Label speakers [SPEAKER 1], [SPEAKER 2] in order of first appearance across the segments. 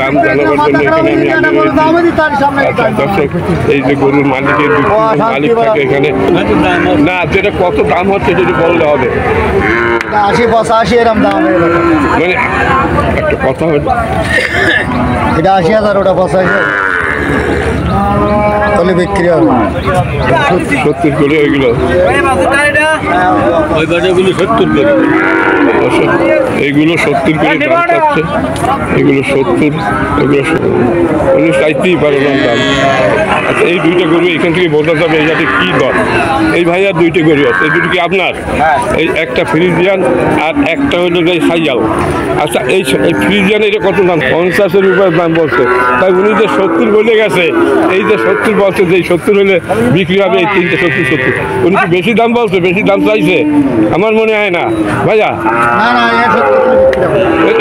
[SPEAKER 1] দাম জানাবার জন্য এখানে দর্শক এই যে গরুর মালিকের মালিক থাকে এখানে না যেটা কত দাম হচ্ছে যদি বললে হবে
[SPEAKER 2] 80-85 এরকম দাম
[SPEAKER 1] মানে একটা কথা হবে
[SPEAKER 2] এটা 80,000 ওটা 85 তাহলে বিক্রি হবে
[SPEAKER 1] 70 করে ওইগুলো ওই বাজারগুলো 70 করে এইগুলো 70 করে দাম পাচ্ছে এগুলো 70 এগুলো উনি চাইতেই পারে না দাম। আচ্ছা এই দুইটা গরু এখান থেকে বোঝা যাবে এই জাতি কী দর। এই ভাইয়ার দুইটা গরু আছে এই দুটো কি আপনার? এই একটা ফ্রিজিয়ান আর একটা হলো সাইয়াল। আচ্ছা এই ফ্রিজিয়ান এটা কত দাম? 50-এর উপরে দাম বলছে, তাই উনি যে 70 বলে গেছে এই যে 70 বলছে যে 70 হলে বিক্রি হবে এই 3টে 70 উনি কি বেশি দাম বলছে, বেশি দাম চাইছে? আমার মনে হয় না ভাইয়া,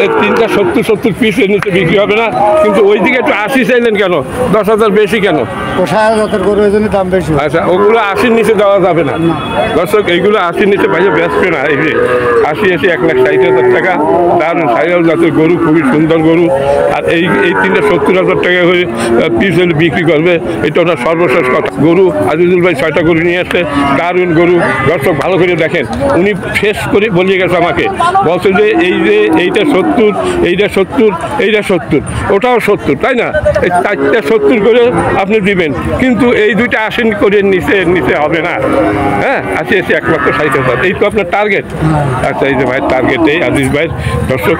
[SPEAKER 1] এই 3টা 70 পিসের নিচে বিক্রি হবে না। কিন্তু ওই দিকে একটু 80 চাইলেন কেন? 10,000 বেশি কেন?
[SPEAKER 2] দাম বেশি।
[SPEAKER 1] আচ্ছা ওগুলো 80-র নিচে দেওয়া যাবে না দর্শক, এইগুলো 80-র নিচে ভাইয়া বেচবে না। এই যে 80 1,60,000 টাকা দারুণ সাইয়াল জাতের গরু, খুবই সুন্দর গরু। আর এই 3টা 70,000 টাকা করে পিস হলে বিক্রি করবে, এটা ওনার সর্বশেষ কথা। গরু আজিজুল ভাই 6টা গরু নিয়ে আসছে, দারুণ গরু। দর্শক ভালো করে দেখেন, উনি শেষ করে বলিয়ে গেছে আমাকে, বলছে যে এই যে এইটা 70, এইটা 70, এইটা 70, ওটাও 70, তাই না? এই 4টা 70 করে আপনি দিবেন, কিন্তু এই দুইটা 80 করে নিচে হবে না। হ্যাঁ 80 1,60,000 এই তো আপনার টার্গেট। আচ্ছা এই যে ভাই টার্গেট এই আজিজ ভাই। দর্শক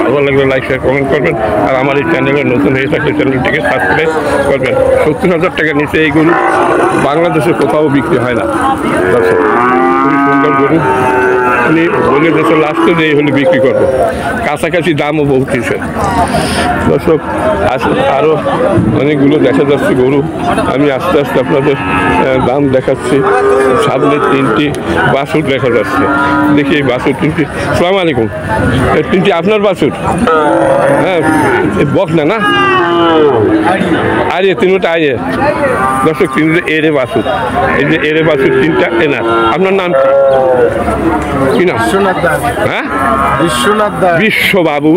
[SPEAKER 1] ভালো লাগলে লাইক শেয়ার কমেন্ট করবেন, আর আমার এই চ্যানেলে নতুন হয়ে থাকলে চ্যানেলটিকে সাবস্ক্রাইব করবেন। 70,000 টাকার নিচে এই গরু বাংলাদেশে কোথাও বিক্রি হয় না দর্শক, খুবই সুন্দর গরু। উনি বলে দেশে লাস্টে এই হলে বিক্রি করবো, কাছাকাছি দামও বহুত কিছু দর্শক। আরও অনেকগুলো দেখা যাচ্ছে গরু, আমি আস্তে আস্তে আপনাদের দাম দেখাচ্ছি। সামনে 3টি বাছুর দেখা যাচ্ছে, দেখি এই বাছুর 3টি। আসসালামু আলাইকুম, 3টি আপনার বাছুর? হ্যাঁ বক না না আরে 3টা আয়ে দর্শক, 3টা এরে বাছুর। এই যে এরে বাছুর 3টা এনার। আপনার নাম কি নাম? হ্যাঁ বিশ্ববাবু,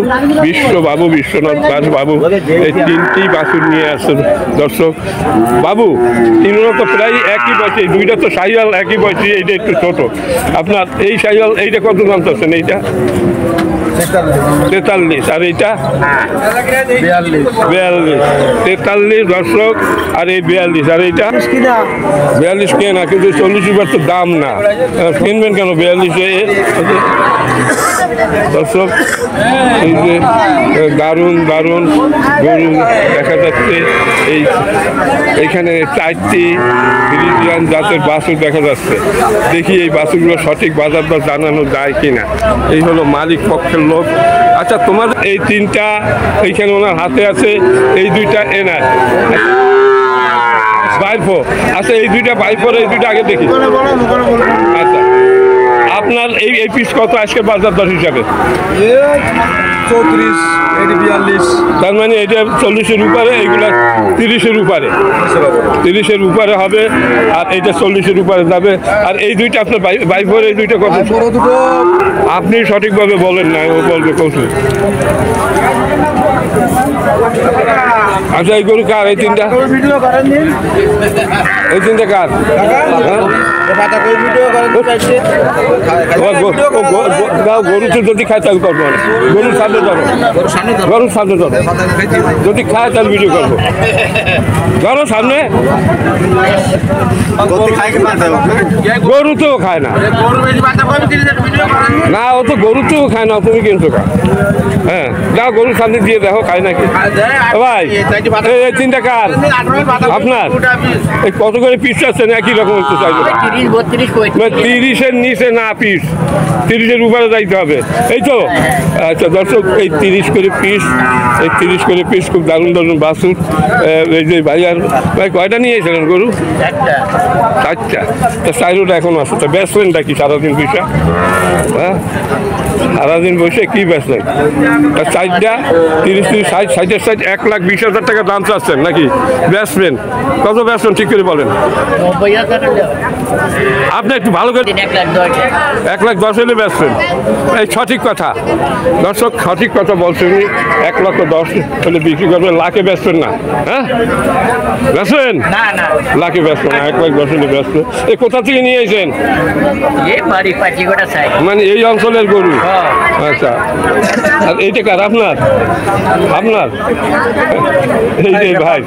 [SPEAKER 1] বিশ্বনাথ দাস বাবু। এই 3টি বাছুর নিয়ে আসছেন দর্শক। বাবু 3টা তো প্রায় একই বয়সী, 2টা তো সাইয়াল একই বয়সী, এইটা একটু ছোট। আপনার এই সাইয়াল এইটা কত দাম চাচ্ছেন? এইটা 43 আর এইটা 42। 43 দর্শক, আর এই 42, আর এইটা 42 কেনা, কিন্তু 40 তো দাম না, কিনবেন কেন 42-এ দর্শক? এই যে দারুণ গরু দেখা যাচ্ছে। এইখানে 4টি ফ্রিজিয়ান জাতের বাছুর দেখা যাচ্ছে। দেখি এই বাছুরগুলো সঠিক বাজার দর জানানো যায় কিনা। এই হলো মালিক পক্ষের লোক। আচ্ছা তোমাদের এই 3টা এইখানে ওনার হাতে আছে, এই 2টা এনার বাইফো। আচ্ছা এই 2টা বাইফোর, এই 2টা আগে দেখি। আচ্ছা আপনার এই পিস কত আজকের বাজার দর হিসাবে?
[SPEAKER 2] 34, 42।
[SPEAKER 1] তার মানে এটা 40-এর উপরে, এইগুলা 30-এর উপরে, 30-এর উপরে হবে, আর এইটা 40-এর উপরে যাবে। আর এই 2টা আপনার বাইফোর, এই 2টা কত? আপনি সঠিকভাবে বলেন না, ও বলবে কৌশল। আচ্ছা এই গরু কার? এই 3টা, এই 3টা কার? গরু তো যদি খায় তাহলে করবো, গরুর সামনে ধরো, গরুর সামনে ধরো, যদি খায় তাহলে ভিডিও করবো। ধরো সামনে, গরু তো খায় না, না ও তো গরু তো খায় না, তুমি কিন্তু খা। হ্যাঁ যাও গরুর সামনে দিয়ে দেখো খায় নাকি। ভাই এই 3টা কার? আপনার? এই কত করে পিস আছেন? একই রকম একটু চাইবে, 30-এর নিচে না পিস, 30-এর উপরে যাইতে হবে, এই তো। আচ্ছা দর্শক এই 30 করে পিস, এই 30 করে পিস, খুব দারুণ বাছুর। এই যে ভাইয়ার ভাই কয়টা নিয়ে এসেছিলেন গরু? 4টা। তা 4টা এখন আছে, তা বেচলেনটা কি সারাদিন পয়সা? হ্যাঁ সারাদিন বসে কি বেচলেন? তা 4টা 30, 60, 60, 1,20,000 টাকা দাম চাচ্ছেন নাকি? বেচবেন কত? বেচবেন ঠিক করে বলেন। আপনি একটু ভালো করে 1,10,000 হলে বেচবেন, এই সঠিক কথা দর্শক, সঠিক কথা বলছেন উনি। 1,10,000 হলে বিক্রি করবেন, লাখে বেচবেন না। হ্যাঁ বেচবেন,
[SPEAKER 3] না না
[SPEAKER 1] লাখে বেচবেন না, 1,10,000 হলে বেচবেন। এই কোথা থেকে নিয়ে এসেছেন?
[SPEAKER 3] এই বাড়ি পাঁচি গোটা চাই
[SPEAKER 1] মানে এই অঞ্চলের গরু? আচ্ছা, আর এইটা কার? আপনার? আপনার এই যে ভাই,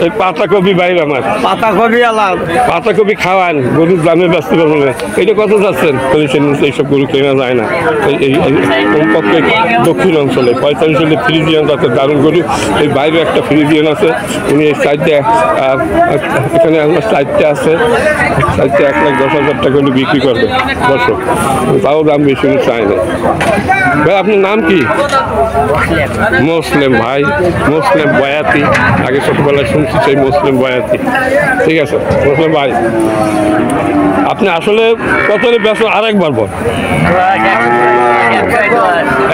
[SPEAKER 1] এই পাতাকপি বাইর আমার
[SPEAKER 2] পাতাকপি আলাম
[SPEAKER 1] পাতাকপি খাওয়ান, গরুর দামে ব্যস্ত করবেন। এটা কত যাচ্ছেন? এইসব গরু কেনা যায় না কমপক্ষে দক্ষিণ অঞ্চলে 45 হলে ফ্রিজিয়ান জাতের দারুণ গরু। এই বাইরে একটা ফ্রিজিয়ান আছে, উনি এই সাইডে এখানে আমার সাইডটা আছে, সাইডটা 1,10,000 টাকা হলে বিক্রি করবে দর্শক, তাও দাম বেশি উনি চায় না। ভাই আপনার নাম কি? মুসলিম ভাই, মুসলিম বয়াতি, আগে ছোটবেলায় শুনছি সেই মুসলিম বয়াতি। ঠিক আছে মুসলিম ভাই, আপনি আসলে কত ব্যস্ত? আরেকবার বল।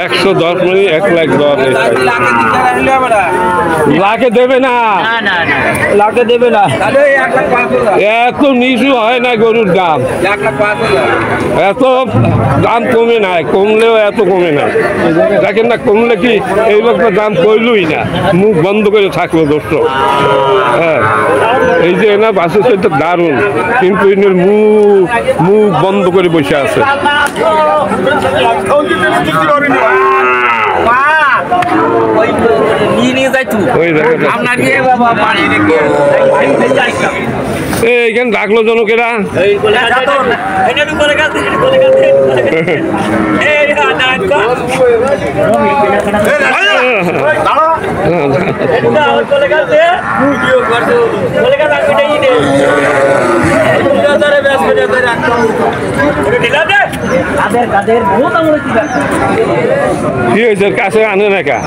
[SPEAKER 1] 110 মানে 1,10,000। লাখে দেবে না,
[SPEAKER 2] লাখে দেবে না।
[SPEAKER 1] এত নিচু হয় না গরুর দাম, এত দাম কমে নাই, কমলেও এত কমে না। দেখেন না কমলে কি এই লোকটা দাম কইলই না, মুখ বন্ধ করে থাকলো দর্শক। হ্যাঁ এই যে না বাসের সাথে দারুণ, কিন্তু এদের মুখ বন্ধ করে বসে আছে। ওই এইখানে ডাকলো জনকেরা, কি হয়েছে? কাছে আনে না কা